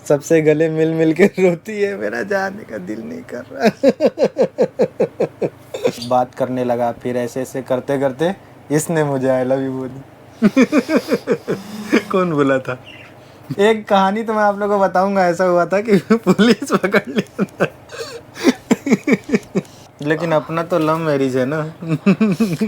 सबसे गले मिल मिल के रोती है, मेरा जाने का दिल नहीं कर रहा। बात करने लगा, फिर ऐसे ऐसे करते करते इसने मुझे आई लव यू बोली। कौन बोला था? एक कहानी तो मैं आप लोगों को बताऊंगा। ऐसा हुआ था कि पुलिस पकड़ लिया, लेकिन अपना तो लव मैरिज है ना।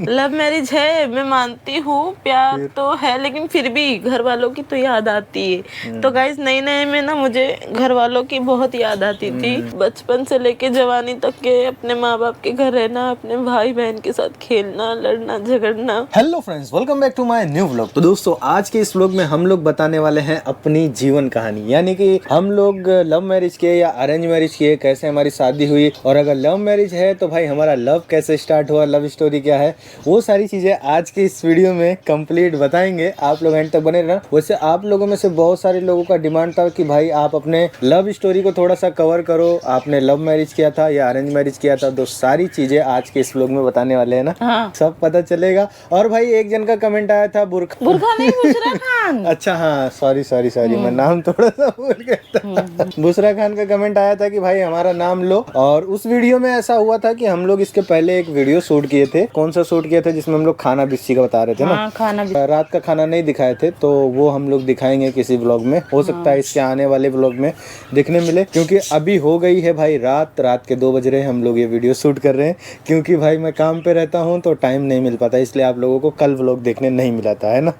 लव मैरिज है, मैं मानती हूँ, प्यार तो है, लेकिन फिर भी घर वालों की तो याद आती है। तो गाइस नए नए में ना मुझे घर वालों की बहुत याद आती थी। बचपन से लेके जवानी तक के अपने माँ बाप के घर रहना, अपने भाई बहन के साथ खेलना, लड़ना झगड़ना। Hello friends, welcome back to my new vlog. तो दोस्तों, आज के इस व्लॉग में हम लोग बताने वाले हैं अपनी जीवन कहानी, यानी कि हम लोग लव मैरिज किए या अरेंज मैरिज किए, कैसे हमारी शादी हुई, और अगर लव मैरिज है तो भाई हमारा लव कैसे स्टार्ट हुआ, लव स्टोरी क्या है, वो सारी चीजें आज के इस वीडियो में कंप्लीट बताएंगे। आप लोग एंड तक बने रहना। वैसे आप लोगों में से बहुत सारे लोगों का डिमांड था कि भाई आप अपने लव स्टोरी को थोड़ा सा कवर करो, आपने लव मैरिज किया था या अरेंज मैरिज किया था। तो सारी चीजें आज के इस व्लॉग में बताने वाले हैं ना। हाँ। सब पता चलेगा। और भाई एक जन का कमेंट आया था, बुरखा नहीं, बुशरा खान। अच्छा हाँ, सॉरी मैं नाम थोड़ा सा भूल गया था। बुशरा खान का कमेंट आया था कि भाई हमारा नाम लो। और उस वीडियो में ऐसा हुआ था कि हम लोग इसके पहले एक वीडियो शूट किए थे। कौन सा शूट किए थे? जिसमें हम लोग खाना बिस्सी का बता रहे थे ना। खाना रात का खाना नहीं दिखाए थे, तो वो हम लोग दिखाएंगे किसी व्लॉग में। हो सकता है इसके आने वाले व्लॉग में दिखने मिले, क्योंकि अभी हो गई है भाई रात के 2 बज रहे हैं, हम लोग ये वीडियो शूट कर रहे हैं। क्योंकि भाई मैं काम पे रहता हूँ तो टाइम नहीं मिल पाता, इसलिए आप लोगों को कल व्लॉग देखने नहीं मिला था, है ना।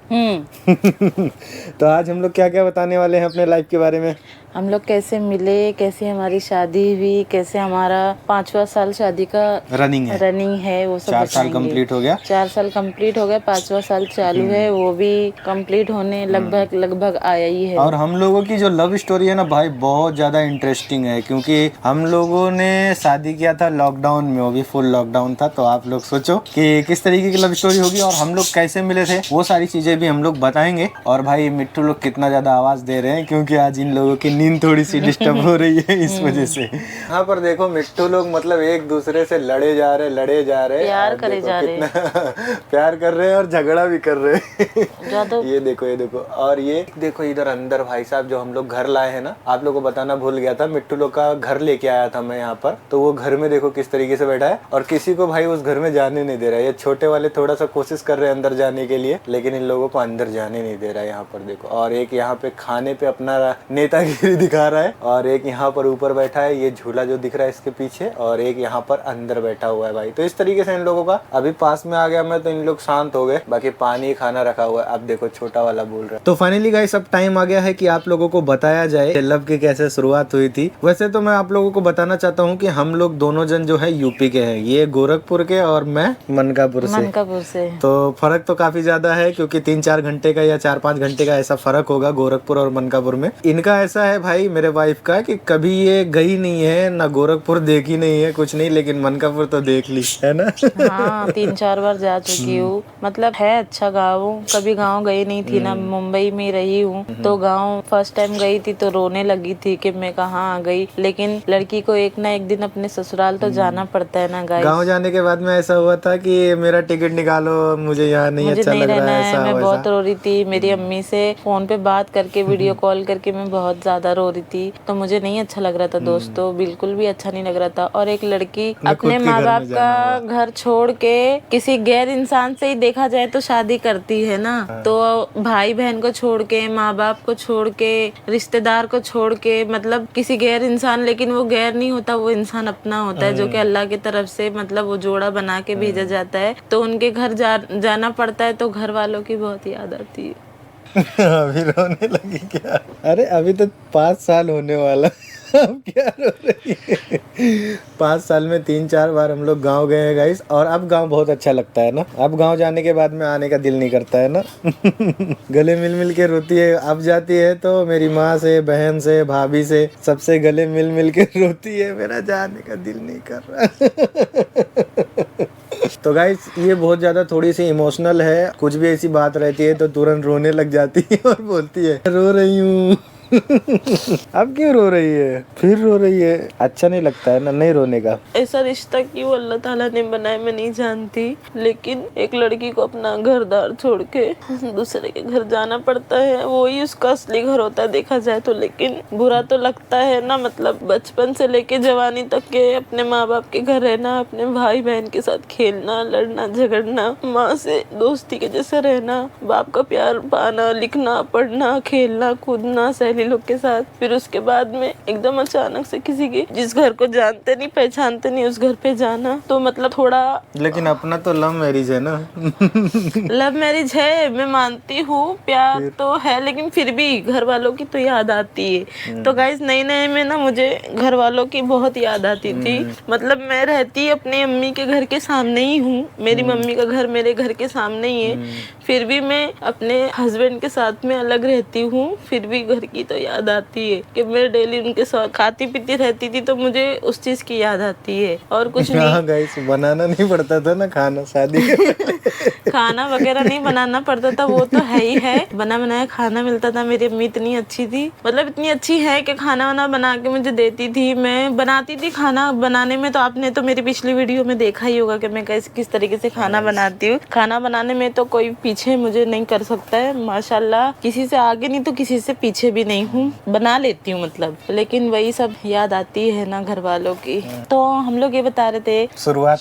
तो आज हम लोग क्या क्या बताने वाले हैं अपने लाइफ के बारे में। हम लोग कैसे मिले, कैसे हमारी शादी हुई, कैसे हमारा 5वां साल शादी का रनिंग है, वो सब 4 साल कंप्लीट हो गया। 4 साल कंप्लीट हो गया, 5वां साल चालू है, वो भी कंप्लीट होने लगभग आया ही है। और हम लोगों की जो लव स्टोरी है ना भाई, बहुत ज्यादा इंटरेस्टिंग है, क्योंकि हम लोगों ने शादी किया था लॉकडाउन में, वो भी फुल लॉकडाउन था। तो आप लोग सोचो कि किस तरीके की लव स्टोरी होगी और हम लोग कैसे मिले थे, वो सारी चीजें भी हम लोग बताएंगे। और भाई मिट्टू लोग कितना ज्यादा आवाज दे रहे हैं, क्योंकि आज इन लोगों की नींद थोड़ी सी डिस्टर्ब हो रही है, इस वजह से। यहाँ पर देखो मिट्टू लोग मतलब एक दूसरे से लड़े जा रहे, प्यार करे जा रहे, प्यार कर रहे हैं और झगड़ा भी कर रहे हैं। ये देखो और ये देखो इधर अंदर भाई साहब जो हम लोग घर लाए हैं ना, आप लोग को बताना भूल गया था, मिट्टू लोग का घर लेके आया था मैं यहाँ पर। तो वो घर में देखो किस तरीके से बैठा है, और किसी को भाई उस घर में जाने नहीं दे रहा है। ये छोटे वाले थोड़ा सा कोशिश कर रहे हैं अंदर जाने के लिए, लेकिन इन लोगों को अंदर जाने नहीं दे रहा है। यहाँ पर देखो, और एक यहाँ पे खाने पे अपना नेतागिरी दिखा रहा है, और एक यहाँ पर ऊपर बैठा है, ये झूला जो दिख रहा है इसके पीछे, और एक यहाँ पर अंदर बैठा हुआ है भाई। तो इस तरीके से इन लोगों का अभी पास में आ गया मैं, तो इन लोग शांत हो गए। बाकी पानी खाना रखा हुआ है, अब देखो छोटा वाला बोल रहा है। तो फाइनली गाइस अब टाइम आ गया है कि आप लोगों को बताया जाए लव की कैसे शुरुआत हुई थी। वैसे तो मैं आप लोगों को बताना चाहता हूँ कि हम लोग दोनों जन जो है यूपी के हैं, ये गोरखपुर के और मैं मनकापुर से। तो फर्क तो काफी ज्यादा है, क्योंकि 3-4 घंटे का या 4-5 घंटे का ऐसा फर्क होगा गोरखपुर और मनकापुर में। इनका ऐसा है भाई मेरे वाइफ का कि कभी ये गई नहीं है ना, गोरखपुर देखी नहीं है, कुछ नहीं, लेकिन मनकापुर तो देख ली है ना। हाँ 3-4 बार जा चुकी हूँ। मतलब है अच्छा गाँव, कभी गाँव गई नहीं थी ना, मुंबई में रही हूँ। तो गाँव फर्स्ट टाइम गई थी तो रोने लगी थी कि मैं कहाँ आ गई। लेकिन लड़की को एक ना एक दिन अपने ससुराल तो जाना पड़ता है ना गाइस। गाँव जाने के बाद में ऐसा हुआ था कि मेरा टिकट निकालो, मुझे यहाँ नहीं अच्छा लग रहा है। मैं बहुत रो रही थी। मेरी अम्मी से फोन पे बात करके, वीडियो कॉल करके मैं बहुत ज्यादा रो रही थी। तो मुझे नहीं अच्छा लग रहा था दोस्तों, बिल्कुल भी अच्छा नहीं लग रहा था। और एक लड़की अपने माँ बाप का घर छोड़ के किसी गैर इंसान से ही देखा जाए तो शादी करती है ना। तो भाई बहन को छोड़ के, माँ बाप को छोड़ के, रिश्तेदार को छोड़ के, मतलब किसी गैर इंसान, लेकिन वो गैर नहीं होता, वो इंसान अपना होता है, जो कि अल्लाह की तरफ से मतलब वो जोड़ा बना के भेजा जाता है। तो उनके घर जाना पड़ता है, तो घर वालों की बहुत याद आती है। अभी रोने लगी क्या? अरे अभी तो 5 साल होने वाला, अब क्या रो रही है? 5 साल में 3-4 बार हम लोग गांव गए हैं गाइस, और अब गांव बहुत अच्छा लगता है ना। अब गांव जाने के बाद में आने का दिल नहीं करता है ना। गले मिल मिल के रोती है। अब जाती है तो मेरी माँ से, बहन से, भाभी से, सबसे गले मिल मिल के रोती है, मेरा जाने का दिल नहीं कर रहा। तो गाइस ये बहुत ज्यादा थोड़ी सी इमोशनल है, कुछ भी ऐसी बात रहती है तो तुरंत रोने लग जाती है और बोलती है रो रही हूँ। अब क्यों रो रही है? फिर रो रही है? अच्छा नहीं लगता है ना, नहीं रोने का। ऐसा रिश्ता क्यों अल्लाह ताला ने बनाया मैं नहीं जानती, लेकिन एक लड़की को अपना घर दार छोड़ के दूसरे के घर जाना पड़ता है, वही उसका असली घर होता है देखा जाए तो। लेकिन बुरा तो लगता है ना, मतलब बचपन से लेके जवानी तक के अपने माँ बाप के घर रहना, अपने भाई बहन के साथ खेलना, लड़ना झगड़ना, माँ से दोस्ती के जैसे रहना, बाप का प्यार पाना, लिखना पढ़ना, खेलना कूदना सहेली लोग के साथ, फिर उसके बाद में एकदम अचानक से किसी की जिस घर को जानते नहीं पहचानते नहीं उस घर पे जाना, तो मतलब थोड़ा। लेकिन अपना तो लव मैरिज है ना। लव मैरिज है, मैं मानती हूँ, प्यार तो है, लेकिन फिर भी घर वालों की तो याद आती है। तो गाइस नए नए में ना मुझे घर वालों की बहुत याद आती थी। मतलब मैं रहती अपनी अम्मी के घर के सामने ही हूँ, मेरी मम्मी का घर मेरे घर के सामने ही है, फिर भी मैं अपने हस्बैंड के साथ में अलग रहती हूँ, फिर भी घर की तो याद आती है कि मैं डेली उनके साथ खाती पीती रहती थी, तो मुझे उस चीज की याद आती है और कुछ नहीं। गाइस बनाना नहीं पड़ता था ना खाना शादी के। खाना वगैरह नहीं बनाना पड़ता था, वो तो है ही है, बना बनाया खाना मिलता था। मेरी अम्मी इतनी अच्छी थी, मतलब इतनी अच्छी है कि खाना वाना बना के मुझे देती थी, मैं बनाती थी खाना बनाने में। तो आपने तो मेरी पिछली वीडियो में देखा ही होगा कि मैं किस तरीके से खाना बनाती हूँ। खाना बनाने में तो कोई पीछे मुझे नहीं कर सकता है, माशाल्लाह, किसी से आगे नहीं तो किसी से पीछे भी नहीं हूँ, बना लेती हूँ मतलब। लेकिन वही सब याद आती है ना घर वालों की। तो हम लोग ये बता रहे थे शुरुआत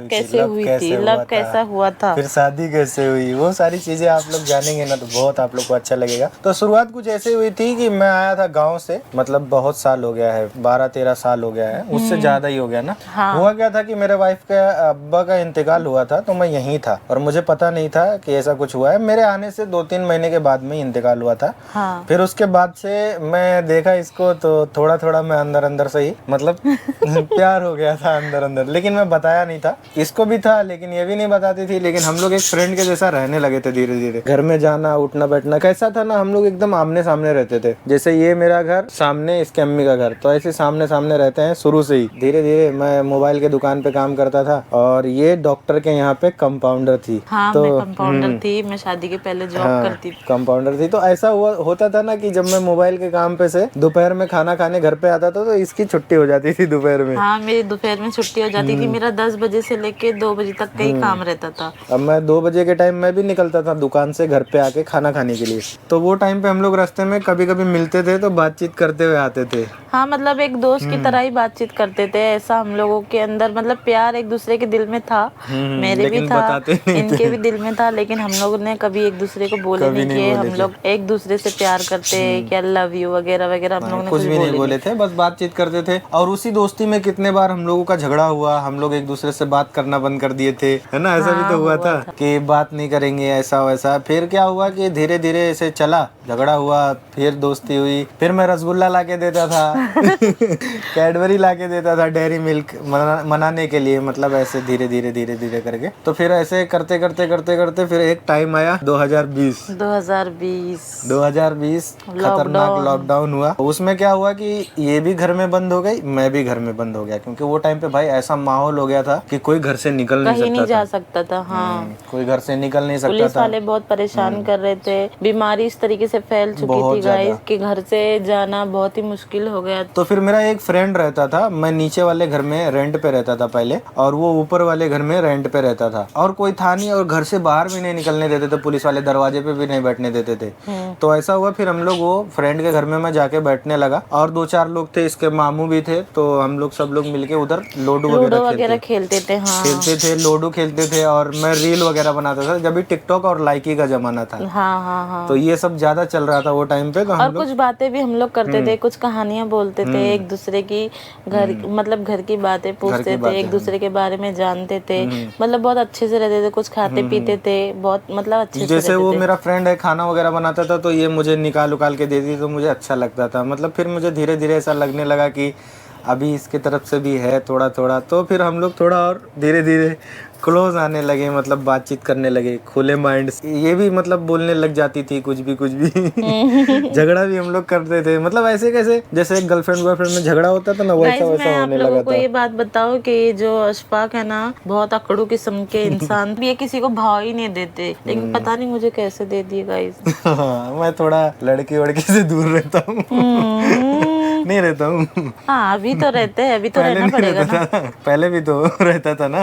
कैसे हुई थी, लव कैसा हुआ था, फिर शादी कैसे हुई, वो सारी चीजें आप लोग जानेंगे ना तो बहुत आप लोग को अच्छा लगेगा। तो शुरुआत कुछ ऐसे हुई थी कि मैं आया था गाँव से, मतलब बहुत साल हो गया है, 12-13 साल हो गया है, उससे ज्यादा ही हो गया ना। हाँ। हुआ क्या था कि मेरे वाइफ के अब्बा का इंतकाल हुआ था, तो मैं यहीं था और मुझे पता नहीं था कि ऐसा कुछ हुआ है। मेरे आने से 2-3 महीने के बाद में इंतकाल हुआ था। हाँ। फिर उसके बाद से मैं देखा इसको तो थोड़ा थोड़ा मैं अंदर अंदर से ही मतलब प्यार हो गया था अंदर अंदर, लेकिन मैं बताया नहीं था। इसको भी था लेकिन ये भी नहीं बताती थी, लेकिन हम लोग एक फ्रेंड के जैसा रहने लगे थे धीरे धीरे। घर में जाना उठना बैठना कैसा था ना, हम लोग एकदम आमने सामने रहते थे। जैसे ये मेरा घर सामने इसके अम्मी का घर, तो ऐसे सामने सामने रहते हैं शुरू से ही। धीरे धीरे मैं मोबाइल के दुकान पे काम करता था और ये डॉक्टर के यहाँ पे कंपाउंडर थी। हाँ, तो मैं कंपाउंडर थी, मैं शादी के पहले जॉब करती थी। कंपाउंडर थी। तो ऐसा होता था ना कि जब मैं मोबाइल के काम पे से दोपहर में खाना खाने घर पे आता था तो इसकी छुट्टी हो जाती थी दोपहर में। हाँ, मेरी दोपहर में छुट्टी हो जाती थी। मेरा 10 बजे से लेके 2 बजे तक का ही काम रहता था। अब मैं 2 बजे के टाइम मैं भी निकलता था दुकान से घर पे आके खाना खाने के लिए। तो वो टाइम पे हम लोग रास्ते में कभी कभी मिलते थे तो बातचीत करते हुए आते थे। हाँ, मतलब एक दोस्त की तरह ही बातचीत करते थे। ऐसा हम लोगों के अंदर मतलब प्यार एक दूसरे के दिल में था, मेरे भी था, इनके भी दिल में था, लेकिन हम लोग ने कभी एक दूसरे को बोले नहीं किए। हम लोग एक दूसरे से प्यार करते कि आई लव यू वगैरह वगैरह, हम लोग ने कुछ भी नहीं बोले थे, बस बातचीत करते थे। और उसी दोस्ती में कितने बार हम लोगों का झगड़ा हुआ, हम लोग एक दूसरे से बात करना बंद कर दिए थे, है ना। ऐसा भी तो हुआ था कि बात नहीं करेंगे ऐसा वैसा। फिर क्या हुआ कि धीरे धीरे ऐसे चला, झगड़ा हुआ, फिर दोस्ती हुई। फिर मैं रसगुल्ला ला के देता था कैडबरी ला के देता था, डेयरी मिल्क मनाने के लिए, मतलब ऐसे धीरे धीरे धीरे धीरे करके। तो फिर ऐसे करते करते करते करते फिर एक टाइम आया 2020 खतरनाक लॉकडाउन हुआ। उसमें क्या हुआ कि ये भी घर में बंद हो गई, मैं भी घर में बंद हो गया, क्योंकि वो टाइम पे भाई ऐसा माहौल हो गया था कि कोई घर से निकल नहीं जा सकता था। हाँ, कोई घर से निकल नहीं सकता था। पुलिस वाले बहुत परेशान कर रहे थे, बीमारी इस तरीके से फैल चुकी थी गाइस कि घर से जाना बहुत ही मुश्किल हो गया। तो फिर मेरा एक फ्रेंड रहता था, मैं नीचे वाले घर में रेंट पे रहता था पहले, और वो ऊपर वाले घर में रेंट पे रहता था, और कोई था नहीं, और घर से बाहर भी नहीं निकलने देते थे पुलिस वाले, दरवाजे पे भी नहीं बैठने देते थे। तो ऐसा हुआ फिर हम लोग वो फ्रेंड के घर में मैं जाके बैठने लगा, और 2-4 लोग थे, इसके मामू भी थे, तो हम लोग सब लोग मिलके उधर लूडो वगैरह खेलते थे। हाँ, खेलते थे, लूडो खेलते थे, और मैं रील वगैरह बनाता था, जब भी टिकटॉक और लाइकी का जमाना था। हाँ। तो ये सब ज्यादा चल रहा था वो टाइम पे। तो और कुछ बातें भी हम लोग करते थे, कुछ कहानियां बोलते थे एक दूसरे की, घर मतलब घर की बातें पूछते थे, एक दूसरे के बारे में जानते थे, मतलब बहुत अच्छे से रहते थे, कुछ खाते पीते थे, बहुत मतलब अच्छे से। जैसे वो मेरा फ्रेंड है, खाना वगैरह बनाता था तो ये मुझे निकाल उकाल के देती, तो मुझे अच्छा लगता था। मतलब फिर मुझे धीरे धीरे ऐसा लगने लगा कि अभी इसके तरफ से भी है थोड़ा थोड़ा, तो फिर हम लोग थोड़ा और धीरे धीरे क्लोज आने लगे, मतलब बातचीत करने लगे खुले माइंड से। ये भी मतलब बोलने लग जाती थी कुछ भी झगड़ा भी हम लोग करते थे, मतलब ऐसे कैसे जैसे एक गर्लफ्रेंड बॉयफ्रेंड में झगड़ा होता था ना, वैसा वैसा होने लगा था। आप लोगों को ये बात बताओ कि जो अशफाक है ना, बहुत अकड़ू किस्म के इंसान, ये किसी को भाव ही नहीं देते, लेकिन पता नहीं मुझे कैसे दे दिए गाइस। मैं थोड़ा लड़की वड़की से दूर रहता हूँ। नहीं रहता हूँ। हाँ अभी तो रहते हैं, अभी तो रहना पड़ेगा ना। पहले भी तो रहता था ना।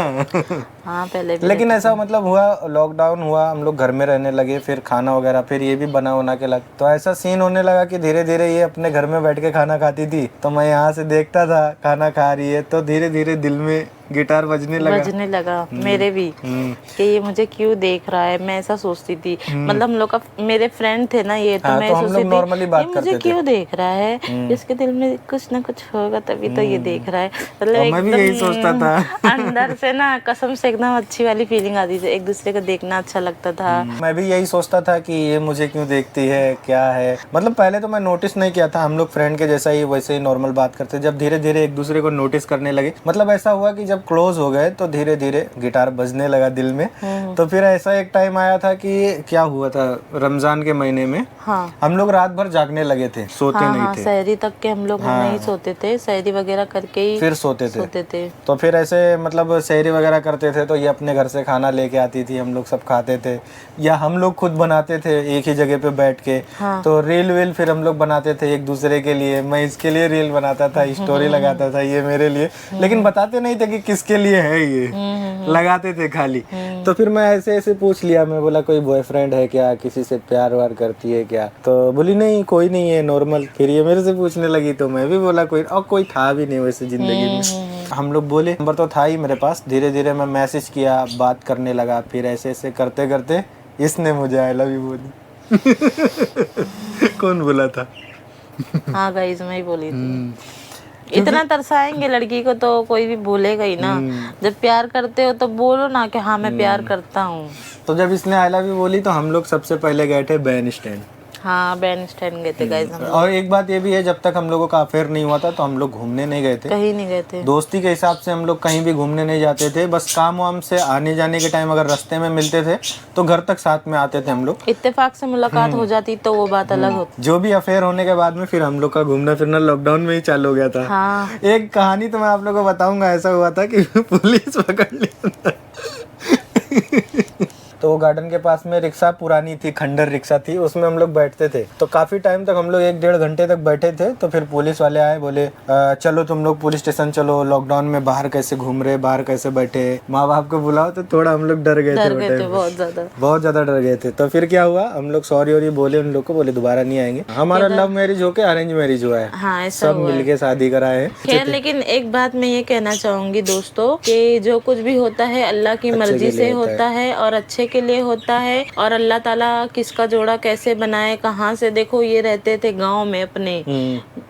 हाँ पहले भी। लेकिन ऐसा मतलब हुआ, लॉकडाउन हुआ, हम लोग घर में रहने लगे, फिर खाना वगैरह फिर ये भी बना होना के लग, तो ऐसा सीन होने लगा कि धीरे धीरे ये अपने घर में बैठ के खाना खाती थी, तो मैं यहाँ से देखता था खाना खा रही है, तो धीरे धीरे दिल में गिटार बजने लगा। मेरे भी कि ये मुझे क्यों देख रहा है, मैं ऐसा सोचती थी। मतलब हम लोग का मेरे फ्रेंड थे ना ये, तो मैं सोचती थी ये मुझे क्यों देख रहा है, इसके दिल में कुछ ना कुछ होगा तभी तो ये देख रहा है। मतलब मैं भी यही सोचता था। अंदर से ना कसम से एकदम अच्छी वाली फीलिंग आती थी, एक दूसरे को देखना अच्छा लगता था। मैं भी यही सोचता था कि ये मुझे क्यों देखती है, क्या है। मतलब पहले तो मैं नोटिस नहीं किया था, हम लोग फ्रेंड के जैसा ही वैसे ही नॉर्मल बात करते। जब धीरे धीरे एक दूसरे को नोटिस करने लगे, मतलब ऐसा हुआ कि जब क्लोज हो गए तो धीरे धीरे गिटार बजने लगा दिल में। तो फिर ऐसा एक टाइम आया था कि क्या हुआ था, रमजान के महीने में हम लोग रात भर जागने लगे थे, सोते नहीं थे। सहरी तक के हम लोग नहीं सोते थे, सहरी वगैरह करके ही फिर सोते थे। तो फिर ऐसे मतलब सहरी वगैरह करते थे, तो ये अपने घर से खाना लेके आती थी, हम लोग सब खाते थे, या हम लोग खुद बनाते थे एक ही जगह पे बैठ के। तो रील वील फिर हम लोग बनाते थे एक दूसरे के लिए, मैं इसके लिए रील बनाता था, स्टोरी लगाता था, ये मेरे लिए, लेकिन बताते नहीं थे कि किसके लिए है ये, लगाते थे खाली। तो फिर मैं ऐसे ऐसे पूछ लिया, मैं बोला कोई बॉयफ्रेंड है क्या, किसी से प्यार वार करती है क्या, तो बोली नहीं कोई नहीं है, नॉर्मल। फिर ये मेरे से पूछने लगी, तो मैं भी बोला कोई, और कोई था भी नहीं वैसे जिंदगी में। हम लोग बोले, नंबर तो था ही मेरे पास, धीरे धीरे मैं मैसेज किया, बात करने लगा, फिर ऐसे ऐसे करते करते इसने मुझे आई लव यू बोली। कौन बोला था? हाँ गाइस मैं ही बोली थी। इतना तरसाएंगे लड़की को तो कोई भी बोलेगा ही ना। जब प्यार करते हो तो बोलो ना कि हाँ मैं प्यार करता हूँ। तो जब इसने आई लव यू बोली तो हम लोग सबसे पहले गए थे बैन स्टैंड। हाँ बैंड स्टैंड गए थे गाइस हम लोग। और एक बात ये भी है, जब तक हम लोगों का अफेयर नहीं हुआ था तो हम लोग घूमने नहीं गए थे, कहीं नहीं गए थे। दोस्ती के हिसाब से हम लोग कहीं भी घूमने नहीं जाते थे, बस काम वाम से आने जाने के टाइम अगर रास्ते में मिलते थे तो घर तक साथ में आते थे हम लोग। इत्तेफाक से मुलाकात हो जाती तो वो बात अलग होती। जो भी अफेयर होने के बाद में फिर हम लोग का घूमना फिरना लॉकडाउन में ही चालू हो गया था। हाँ। एक कहानी तो मैं आप लोगों को बताऊंगा, ऐसा हुआ था कि पुलिस पकड़ लिया। तो वो गार्डन के पास में रिक्शा पुरानी थी, खंडर रिक्शा थी, उसमें हम लोग बैठते थे। तो काफी टाइम तक हम लोग 1-1.5 घंटे तक बैठे थे। तो फिर पुलिस वाले आए, बोले चलो तुम लोग पुलिस स्टेशन चलो, लॉकडाउन में बाहर कैसे घूम रहे, बाहर कैसे बैठे, माँ बाप को बुलाओ। तो थोड़ा हम लोग डर गए थे, बहुत ज्यादा डर गए थे। तो फिर क्या हुआ, हम लोग सॉरी और बोले उन लोग को, बोले दोबारा नहीं आएंगे। हमारा लव मैरिज होके अरेंज मैरिज हुआ है। हाँ, सब मिलके शादी कराए हैं। खैर लेकिन एक बात मैं ये कहना चाहूंगी दोस्तों कि जो कुछ भी होता है अल्लाह की मर्जी से होता है और अच्छे के लिए होता है। और अल्लाह ताला किसका जोड़ा कैसे बनाए, कहाँ से, देखो ये रहते थे गांव में अपने,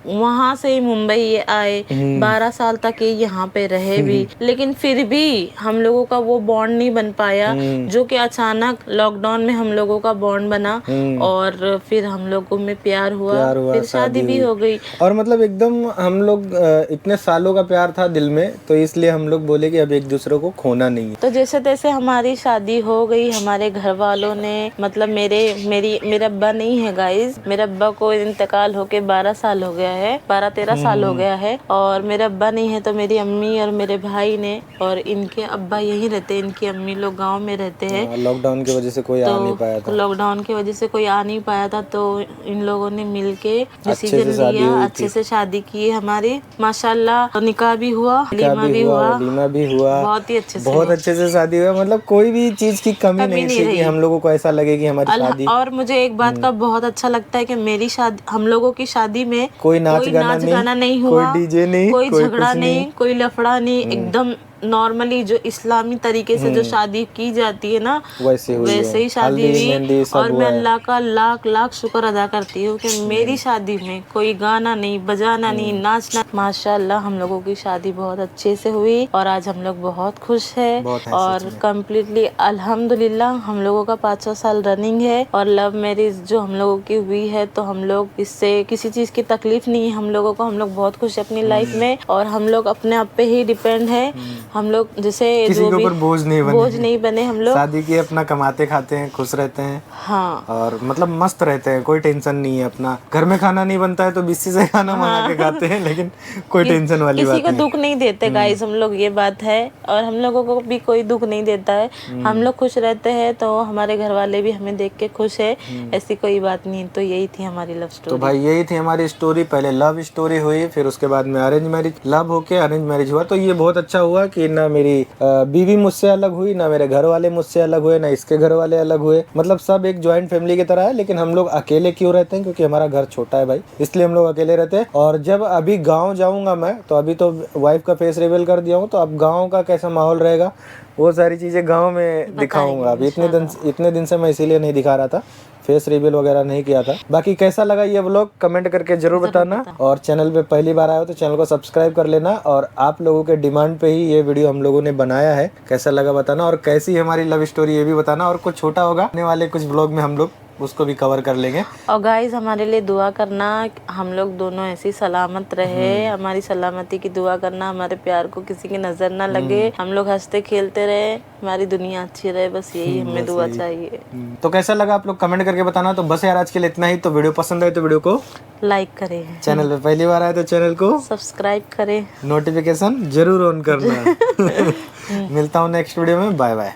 वहां से ही मुंबई ये आए, 12 साल तक ये यहाँ पे रहे भी, लेकिन फिर भी हम लोगों का वो बॉन्ड नहीं बन पाया, जो कि अचानक लॉकडाउन में हम लोगों का बॉन्ड बना और फिर हम लोगों में प्यार हुआ, फिर शादी भी हो गई। और मतलब एकदम हम लोग इतने सालों का प्यार था दिल में, तो इसलिए हम लोग बोले कि अब एक दूसरे को खोना नहीं है। तो जैसे तैसे हमारी शादी हो गई। हमारे घर वालों ने, मतलब मेरे अब्बा नहीं है गाइस, मेरे अब्बा को इंतकाल होके 12 साल हो गया है, 12-13 साल हो गया है। और मेरे अब्बा नहीं है तो मेरी अम्मी और मेरे भाई ने, और इनके अब्बा यहीं रहते हैं, इनकी अम्मी लोग गांव में रहते हैं। लॉकडाउन की वजह से कोई आ नहीं पाया था। लॉकडाउन की वजह से कोई आ नहीं पाया था, तो इन लोगों ने मिलके डिसीजन लिया, अच्छे से शादी की हमारी, माशाल्लाह। निकाह भी हुआ, वलीमा भी हुआ, बहुत ही अच्छे से शादी हुआ। मतलब कोई भी चीज की कमी नहीं थी कि हम लोगों को ऐसा लगे कि हमारी शादी। और मुझे एक बात का बहुत अच्छा लगता है कि मेरी शादी, हम लोगों की शादी में कोई नाच गाना नहीं हुआ, कोई डीजे नहीं, कोई झगड़ा नहीं, कोई लफड़ा नहीं, एकदम नॉर्मली जो इस्लामी तरीके से जो शादी की जाती है ना, वैसे हुई है। वैसे ही शादी हल्दी, मेहंदी हुई। सब और हुआ मैं है। अल्लाह का लाख लाख शुक्र अदा करती हूँ कि मेरी शादी में कोई गाना नहीं, बजाना नहीं, नाचना। माशाल्लाह हम लोगों की शादी बहुत अच्छे से हुई और आज हम लोग बहुत खुश है। बहुत है और सच में। कम्प्लीटली अल्हम्दुलिल्लाह हम लोगों का 5 साल रनिंग है। और लव मैरिज जो हम लोगों की हुई है, तो हम लोग इससे किसी चीज की तकलीफ नहीं है हम लोगों को। हम लोग बहुत खुश है अपनी लाइफ में और हम लोग अपने आप पे ही डिपेंड है। हम लोग जैसे किसी जो के भी ऊपर बोझ नहीं बने हम लोग। शादी की अपना कमाते खाते हैं, खुश रहते हैं। हाँ और मतलब मस्त रहते हैं, कोई टेंशन नहीं है। अपना घर में खाना नहीं बनता है तो बिस्सी से खाना मंगा के खाते हैं, लेकिन कोई टेंशन वाली किसी बात को नहीं। दुख नहीं देते गाइस हम लोग, ये बात है। और हम लोगों को भी कोई दुख नहीं देता है। हम लोग खुश रहते हैं तो हमारे घर वाले भी हमें देख के खुश है। ऐसी कोई बात नहीं। तो यही थी हमारी लव तो स्टोरी। भाई यही थी हमारी स्टोरी। पहले लव स्टोरी हुई, फिर उसके बाद में अरेंज मैरिज, लव होके अरेंज मैरिज हुआ। तो ये बहुत अच्छा हुआ कि ना मेरी बीवी मुझसे अलग हुई, ना मेरे घर वाले मुझसे अलग हुए, ना इसके घर वाले अलग हुए। मतलब सब एक ज्वाइंट फैमिली की तरह है। लेकिन हम लोग अकेले क्यों रहते हैं? क्योंकि हमारा घर छोटा है भाई, इसलिए हम लोग अकेले रहते हैं। और जब अभी गाँव जाऊंगा मैं, तो अभी तो वाइफ का फेस रिवील कर दिया हूँ, तो अब गाँव का कैसा माहौल रहेगा वो सारी चीजें गाँव में दिखाऊंगा। अभी इतने दिन से मैं इसीलिए नहीं दिखा रहा था, फेस रिवील वगैरह नहीं किया था। बाकी कैसा लगा ये व्लॉग कमेंट करके जरूर बताना। और चैनल पे पहली बार आए हो तो चैनल को सब्सक्राइब कर लेना। और आप लोगों के डिमांड पे ही ये वीडियो हम लोगों ने बनाया है। कैसा लगा बताना, और कैसी हमारी लव स्टोरी ये भी बताना। और कुछ छोटा होगा आने वाले कुछ व्लॉग में, हम लोग उसको भी कवर कर लेंगे। और गाइस हमारे लिए दुआ करना, हम लोग दोनों ऐसी सलामत रहे। हमारी सलामती की दुआ करना, हमारे प्यार को किसी की नजर ना लगे, हम लोग हंसते खेलते रहे, हमारी दुनिया अच्छी रहे। बस यही हमें दुआ चाहिए। तो कैसा लगा आप लोग कमेंट करके बताना। तो बस यार आज के लिए इतना ही। तो वीडियो पसंद आए तो वीडियो को लाइक करें, चैनल पे पहली बार आए तो चैनल को सब्सक्राइब करें, नोटिफिकेशन जरूर ऑन करना। मिलता हूँ नेक्स्ट वीडियो में। Bye bye.